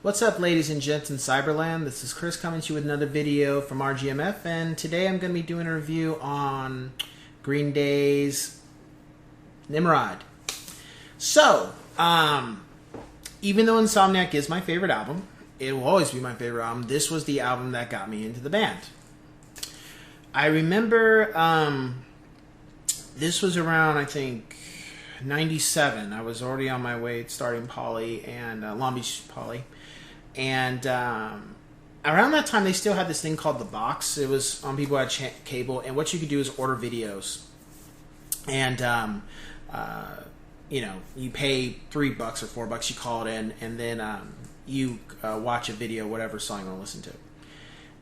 What's up, ladies and gents in Cyberland? This is Chris coming to you with another video from RGMF, and today I'm going to be doing a review on Green Day's Nimrod. So, even though Insomniac is my favorite album, it will always be my favorite album, this was the album that got me into the band. I remember this was around, I think, 97. I was already on my way starting Poly and Long Beach Poly. And around that time, they still had this thing called The Box. It was on people who had cable. And what you could do is order videos. And, you know, you pay $3 or $4, you call it in. And then you watch a video, whatever song you want to listen to.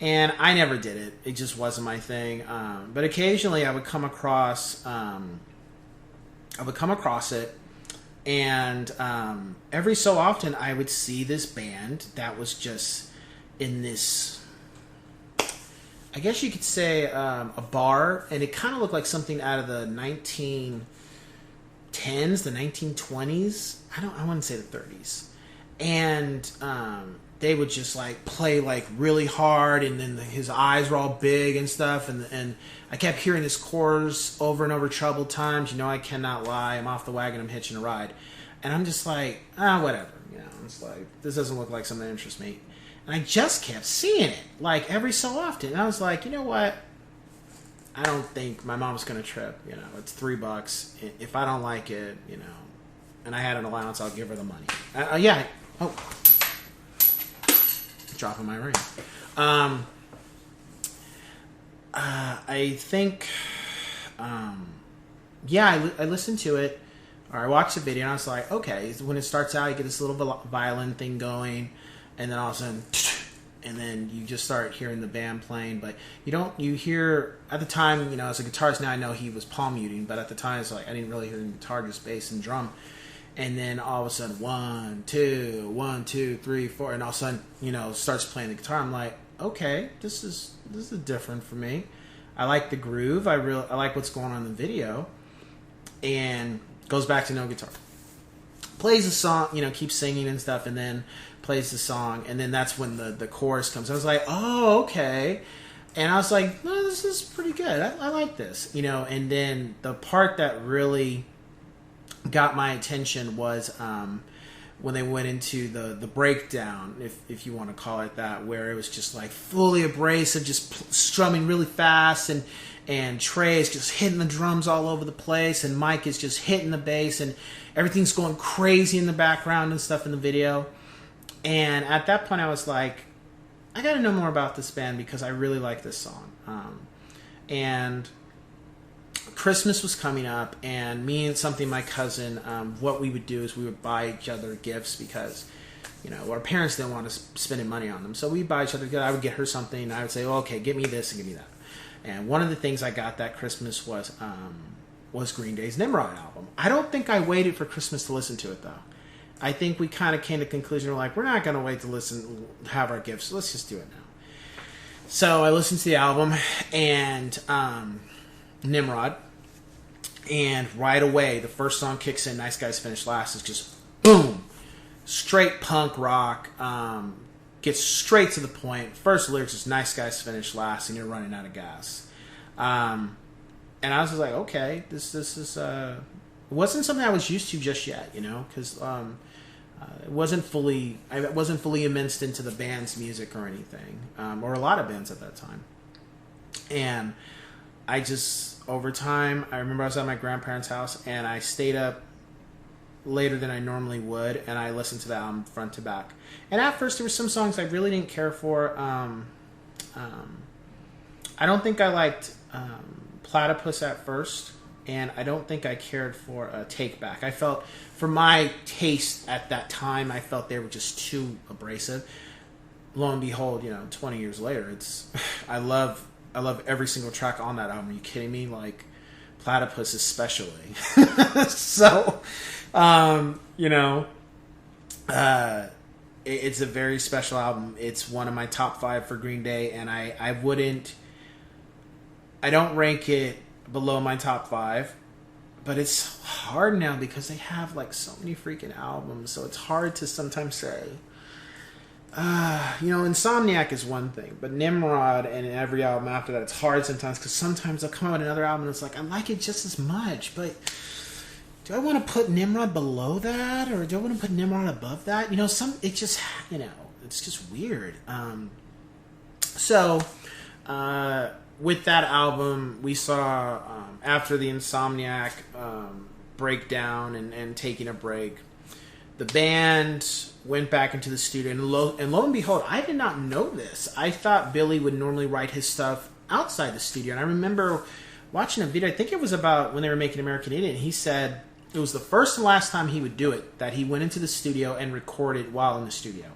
And I never did it. It just wasn't my thing. But occasionally I would come across... it, and every so often I would see this band that was just in this, I guess you could say, a bar, and it kind of looked like something out of the 1910s, the 1920s. I wouldn't say the 30s, and they would just like play like really hard, and then his eyes were all big and stuff, and I kept hearing this chorus over and over, troubled times, you know, I cannot lie, I'm off the wagon, I'm hitching a ride. And I'm just like, whatever, you know, it's like, this doesn't look like something that interests me. And I just kept seeing it, like, every so often. And I was like, you know what, I don't think my mom's gonna trip, you know, it's $3. If I don't like it, you know, and I had an allowance, I'll give her the money. Dropping my ring. I think, I listened to it, or I watched the video, and I was like, okay, when it starts out, you get this little violin thing going, and then all of a sudden, and then you just start hearing the band playing, but you hear, at the time, you know, as a guitarist now, I know he was palm muting, but at the time, it's like, I didn't really hear the guitar, just bass and drum. And then all of a sudden, 1, 2, 3, 4, and all of a sudden, you know, starts playing the guitar. I'm like, okay, this is different for me. I like the groove. I like what's going on in the video. And goes back to no guitar. Plays a song, you know, keeps singing and stuff, and then plays the song, and then that's when the chorus comes. I was like, oh, okay. And I was like, no, this is pretty good. I like this, you know. And then the part that really got my attention was when they went into the breakdown, if you want to call it that, where it was just like fully abrasive, just strumming really fast, and Trey is just hitting the drums all over the place, and Mike is just hitting the bass, and everything's going crazy in the background and stuff in the video. And at that point I was like, I gotta know more about this band because I really like this song. And Christmas was coming up, and me and my cousin, what we would do is we would buy each other gifts because, you know, our parents didn't want us spending money on them. So we'd buy each other gifts. I would get her something, and I would say, well, okay, get me this and give me that. And one of the things I got that Christmas was Green Day's Nimrod album. I don't think I waited for Christmas to listen to it, though. I think we kind of came to the conclusion, we're like, we're not going to wait to have our gifts. Let's just do it now. So I listened to the album, and Nimrod. And right away, the first song kicks in, Nice Guys Finish Last, is just boom, straight punk rock, gets straight to the point. First lyrics is Nice Guys Finish Last, and you're running out of gas. And I was just like, okay, this is it wasn't something I was used to just yet, you know, because I wasn't fully immersed into the band's music or anything, or a lot of bands at that time. And I just, over time, I remember I was at my grandparents' house, and I stayed up later than I normally would, and I listened to the album front to back. And at first, there were some songs I really didn't care for. I don't think I liked Platypus at first, and I don't think I cared for Take Back. I felt, for my taste at that time, I felt they were just too abrasive. Lo and behold, you know, 20 years later, it's I love every single track on that album. Are you kidding me? Like, Platypus especially. So, you know, it's a very special album. It's one of my top 5 for Green Day, and I don't rank it below my top 5, but it's hard now because they have like so many freaking albums, so it's hard to sometimes say, Insomniac is one thing, but Nimrod and every album after that, it's hard sometimes because sometimes I'll come out with another album and it's like I like it just as much, but do I want to put Nimrod below that or do I want to put Nimrod above that? It's just weird. With that album, we saw after the Insomniac breakdown and taking a break, the band went back into the studio, and lo and behold, I did not know this. I thought Billy would normally write his stuff outside the studio, and I remember watching a video, I think it was about when they were making American Idiot, and he said it was the first and last time he would do it, that he went into the studio and recorded while in the studio.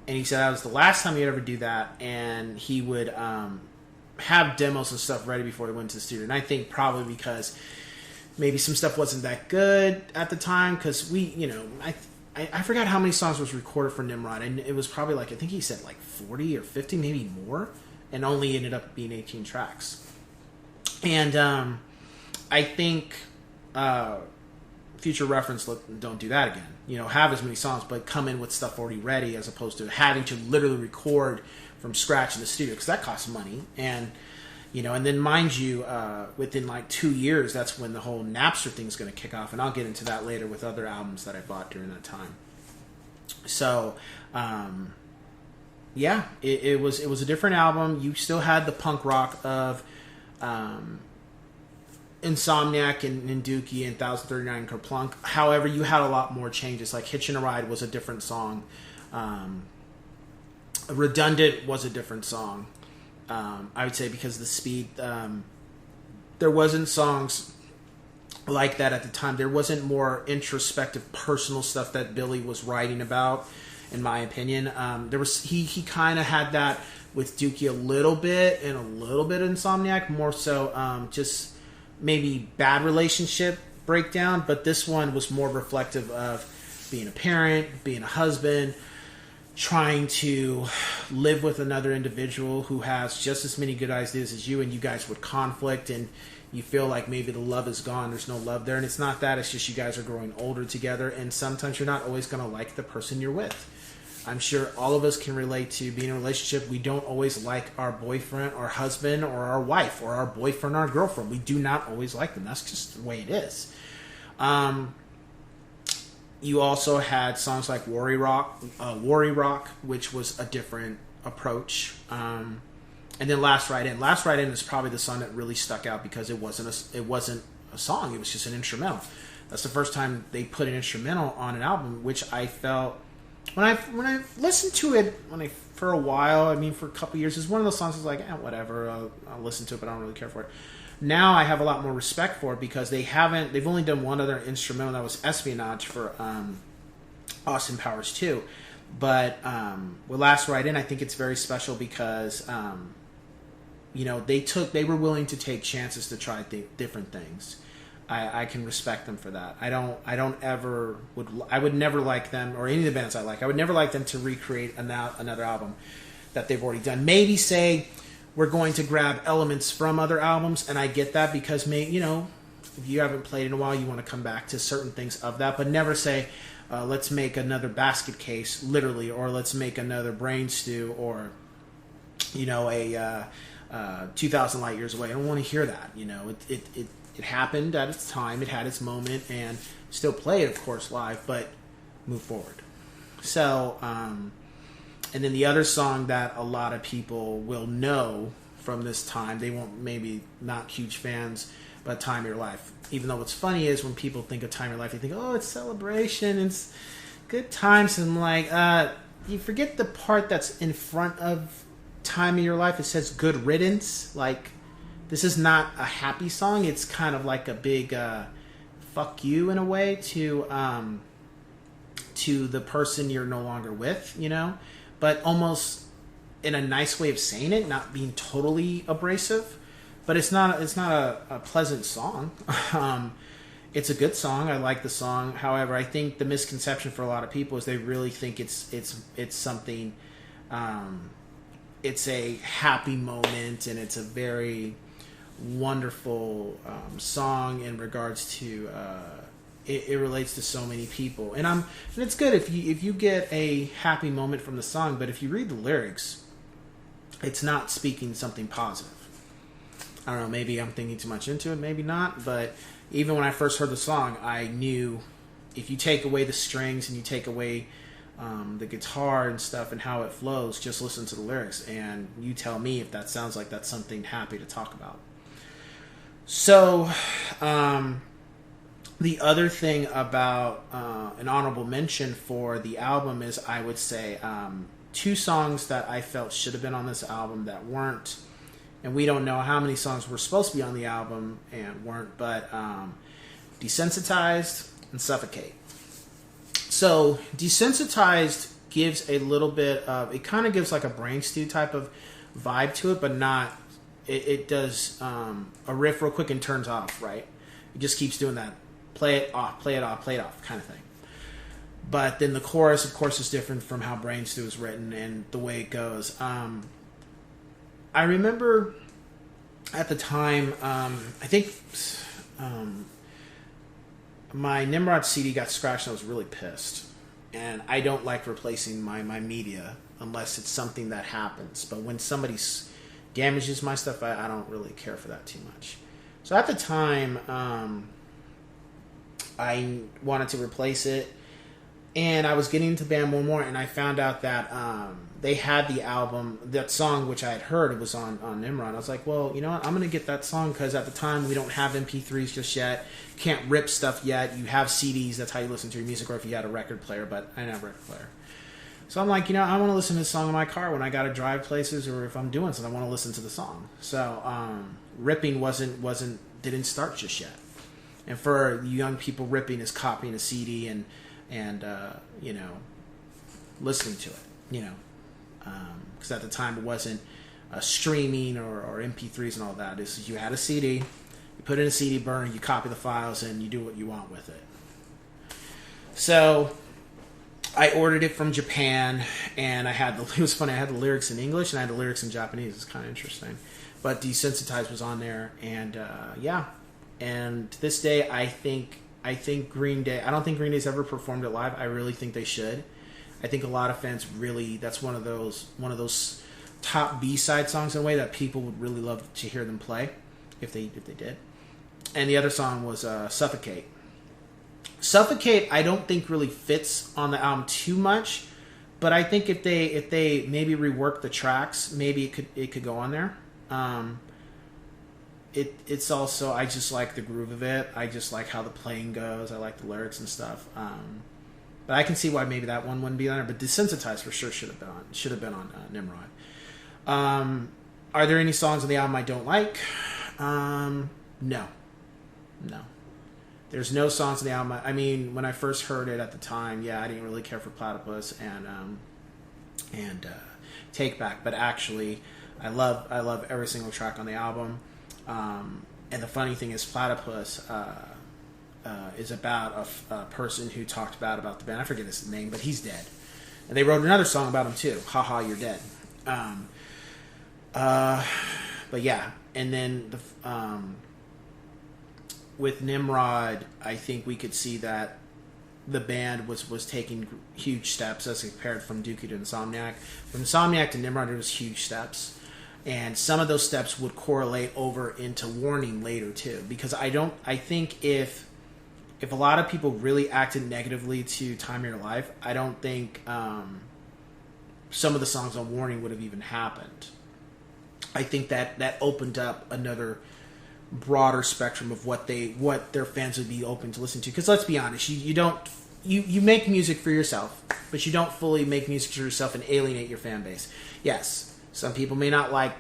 And he said that was the last time he'd ever do that, and he would have demos and stuff ready before he went to the studio. And I think probably because maybe some stuff wasn't that good at the time, because I forgot how many songs was recorded for Nimrod, and it was probably I think he said 40 or 50, maybe more, and only ended up being 18 tracks. And I think future reference, don't do that again. Have as many songs, but come in with stuff already ready, as opposed to having to literally record from scratch in the studio, because that costs money. And and then mind you, within 2 years, that's when the whole Napster thing's going to kick off, and I'll get into that later with other albums that I bought during that time. So, it was a different album. You still had the punk rock of Insomniac and Dookie and 1039 Kerplunk. However, you had a lot more changes. Like Hitchin' a Ride was a different song. Redundant was a different song. I would say because of the speed, there wasn't songs like that at the time. There wasn't more introspective, personal stuff that Billy was writing about, in my opinion. He kind of had that with Dookie a little bit, and a little bit of Insomniac, more so just maybe bad relationship breakdown. But this one was more reflective of being a parent, being a husband, trying to live with another individual who has just as many good ideas as you, and you guys would conflict, and you feel like maybe the love is gone, there's no love there, and it's not that, it's just you guys are growing older together, and sometimes you're not always going to like the person you're with. I'm sure all of us can relate to being in a relationship. We don't always like our boyfriend or husband or our wife, or our boyfriend or our girlfriend. We do not always like them. That's just the way it is. You also had songs like Worry Rock, which was a different approach. And then Last Ride In. Last Ride In is probably the song that really stuck out because it wasn't a song. It was just an instrumental. That's the first time they put an instrumental on an album, which I felt when I listened to it for a while. For a couple years, it's one of those songs that's like, whatever. I'll listen to it, but I don't really care for it. Now I have a lot more respect for it because they've only done one other instrumental, that was Espionage for Austin Powers 2. But with Last Ride In, I think it's very special because they were willing to take chances to try different things. I can respect them for that. I would never like them, or any of the bands I like, I would never like them to recreate another album that they've already done. Maybe say, we're going to grab elements from other albums, and I get that because if you haven't played in a while, you want to come back to certain things of that, but never say, let's make another Basket Case, literally, or let's make another Brain Stew, or a 2,000 Light Years Away. I don't want to hear that. It happened at its time, it had its moment, and still play it, of course, live, but move forward. So, and then the other song that a lot of people will know from this time, they won't, maybe not huge fans, but Time of Your Life. Even though what's funny is when people think of Time of Your Life, they think, oh, it's celebration, it's good times. And I'm like, you forget the part that's in front of Time of Your Life. It says good riddance. Like, this is not a happy song. It's kind of like a big fuck you in a way to the person you're no longer with, but almost in a nice way of saying it, not being totally abrasive. But it's not a pleasant song. It's a good song. I like the song. However, I think the misconception for a lot of people is they really think it's something. It's a happy moment, and it's a very wonderful song in regards to it relates to so many people. And it's good if you get a happy moment from the song, but if you read the lyrics, it's not speaking something positive. I don't know, maybe I'm thinking too much into it, maybe not, but even when I first heard the song, I knew if you take away the strings and you take away the guitar and stuff and how it flows, just listen to the lyrics and you tell me if that sounds like that's something happy to talk about. So, the other thing about an honorable mention for the album is, I would say, two songs that I felt should have been on this album that weren't. And we don't know how many songs were supposed to be on the album and weren't, but Desensitized and Suffocate. So Desensitized gives a little bit of, it kind of gives like a Brain Stew type of vibe to it, but not, it does a riff real quick and turns off, right? It just keeps doing that. Play it off, play it off, play it off kind of thing. But then the chorus, of course, is different from how Brain Stew is written and the way it goes. I remember at the time, I think my Nimrod CD got scratched and I was really pissed. And I don't like replacing my media unless it's something that happens. But when somebody damages my stuff, I don't really care for that too much. So at the time, I wanted to replace it. And I was getting into band more, and I found out that they had the album, that song which I had heard, it was on Nimrod. I was like, well, you know what, I'm going to get that song, because at the time we don't have MP3s just yet, can't rip stuff yet, you have CDs, that's how you listen to your music, or if you had a record player, but I didn't have a record player. So I'm like, you know, I want to listen to this song in my car when I got to drive places, or if I'm doing something, I want to listen to the song. So ripping didn't start just yet. And for young people, ripping is copying a CD and you know, listening to it, you know, because at the time it wasn't streaming or MP3s and all that. Is you had a CD, you put it in a CD burner, you copy the files, and you do what you want with it. So I ordered it from Japan, and it was funny, I had the lyrics in English and I had the lyrics in Japanese. It's kind of interesting. But Desensitized was on there, and yeah. And to this day, I think Green Day, I don't think Green Day's ever performed it live. I really think they should. I think a lot of fans really, that's one of those top B-side songs in a way that people would really love to hear them play if they did. And the other song was Suffocate. Suffocate, I don't think really fits on the album too much, but I think if they maybe rework the tracks, maybe it could go on there. It's also, I just like the groove of it. I just like how the playing goes. I like the lyrics and stuff. But I can see why maybe that one wouldn't be on there. But Desensitized for sure should have been on Nimrod. Are there any songs on the album I don't like? No. There's no songs on the album. I mean, when I first heard it at the time, yeah, I didn't really care for Platypus and Take Back. But actually, I love every single track on the album. And the funny thing is, Platypus is about a person who talked bad about the band. I forget his name, but he's dead. And they wrote another song about him too. Haha, you're dead. But yeah, and then with Nimrod, I think we could see that the band was taking huge steps as compared from Dookie to Insomniac. From Insomniac to Nimrod, it was huge steps. And some of those steps would correlate over into Warning later too, because I think if a lot of people really acted negatively to Time of Your Life, I don't think some of the songs on Warning would have even happened. I think that opened up another broader spectrum of what their fans would be open to listen to. Because let's be honest, you make music for yourself, but you don't fully make music for yourself and alienate your fan base. Yes. Some people may not like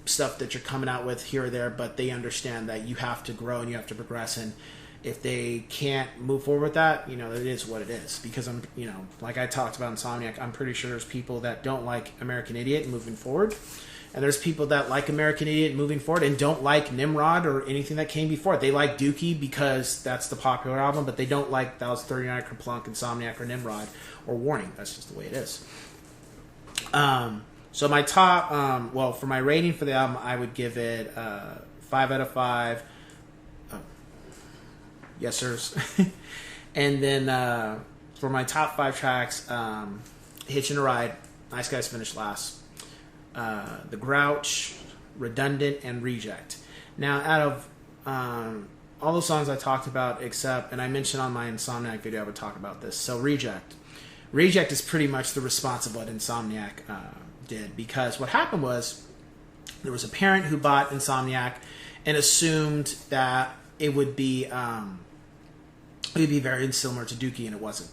stuff that you're coming out with here or there, but they understand that you have to grow and you have to progress. And if they can't move forward with that, you know, it is what it is. Because I'm, you know, like I talked about Insomniac, I'm pretty sure there's people that don't like American Idiot moving forward. And there's people that like American Idiot moving forward and don't like Nimrod or anything that came before it. They like Dookie because that's the popular album, but they don't like 1039, Kerplunk, Insomniac, or Nimrod, or Warning. That's just the way it is. So my top, for my rating for the album, I would give it 5 out of 5. Yes, sirs. And then for my top 5 tracks, Hitchin' a Ride, Nice Guys Finished Last, The Grouch, Redundant, and Reject. Now, out of all the songs I talked about, except, and I mentioned on my Insomniac video, I would talk about this. So Reject. Reject is pretty much the response of what Insomniac did, because what happened was there was a parent who bought Insomniac and assumed that it would be very similar to Dookie, and it wasn't.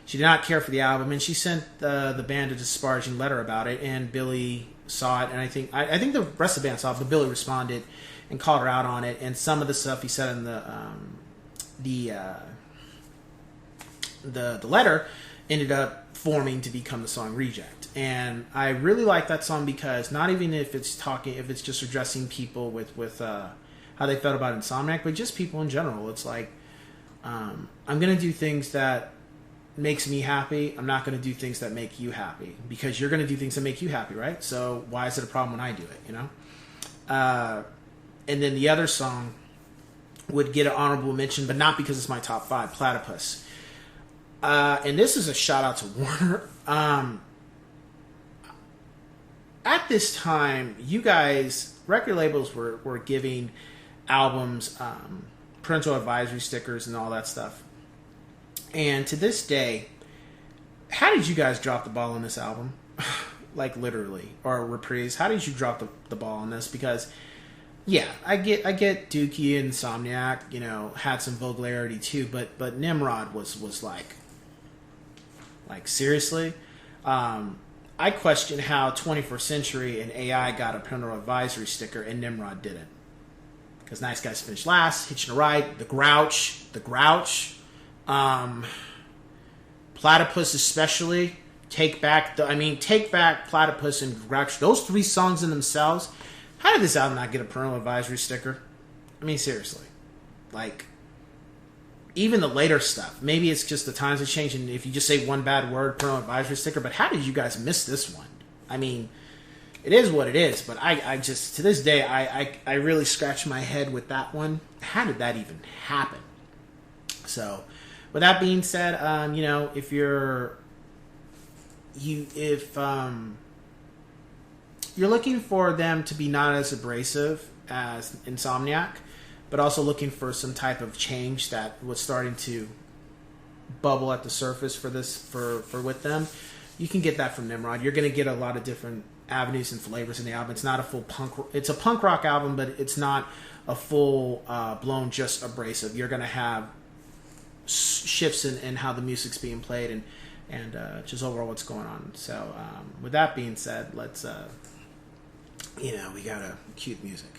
She did not care for the album, and she sent the band a disparaging letter about it, and Billy saw it, and I think the rest of the band saw it, but Billy responded and called her out on it, and some of the stuff he said in the letter ended up forming to become the song Reject. And I really like that song because not even if it's just addressing people with how they felt about Insomniac, but just people in general. It's like, I'm going to do things that makes me happy. I'm not going to do things that make you happy, because you're going to do things that make you happy, right? So why is it a problem when I do it, you know? And then the other song would get an honorable mention, but not because it's my top 5, Platypus. And this is a shout out to Warner. At this time, you guys, record labels were giving albums parental advisory stickers and all that stuff. And to this day, how did you guys drop the ball on this album? Like literally, or Reprise. How did you drop the ball on this? Because yeah, I get Dookie and Insomniac, you know, had some vulgarity too, but Nimrod was like seriously. I question how 21st Century and AI got a parental advisory sticker and Nimrod didn't. Because Nice Guys Finished Last, Hitchin' a Ride, The Grouch, Platypus especially, Take Back Platypus and Grouch. Those 3 songs in themselves. How did this album not get a parental advisory sticker? I mean, seriously. Like, even the later stuff. Maybe it's just the times have changed, and if you just say one bad word, parental advisory sticker. But how did you guys miss this one? I mean, it is what it is. But I just, to this day, I really scratch my head with that one. How did that even happen? So, with that being said, you know, if you're looking for them to be not as abrasive as Insomniac, but also looking for some type of change that was starting to bubble at the surface for with them, you can get that from Nimrod. You're going to get a lot of different avenues and flavors in the album. It's not a full it's a punk rock album, but it's not a full blown just abrasive. You're going to have shifts in how the music's being played and just overall what's going on. So with that being said, let's we gotta cue the music.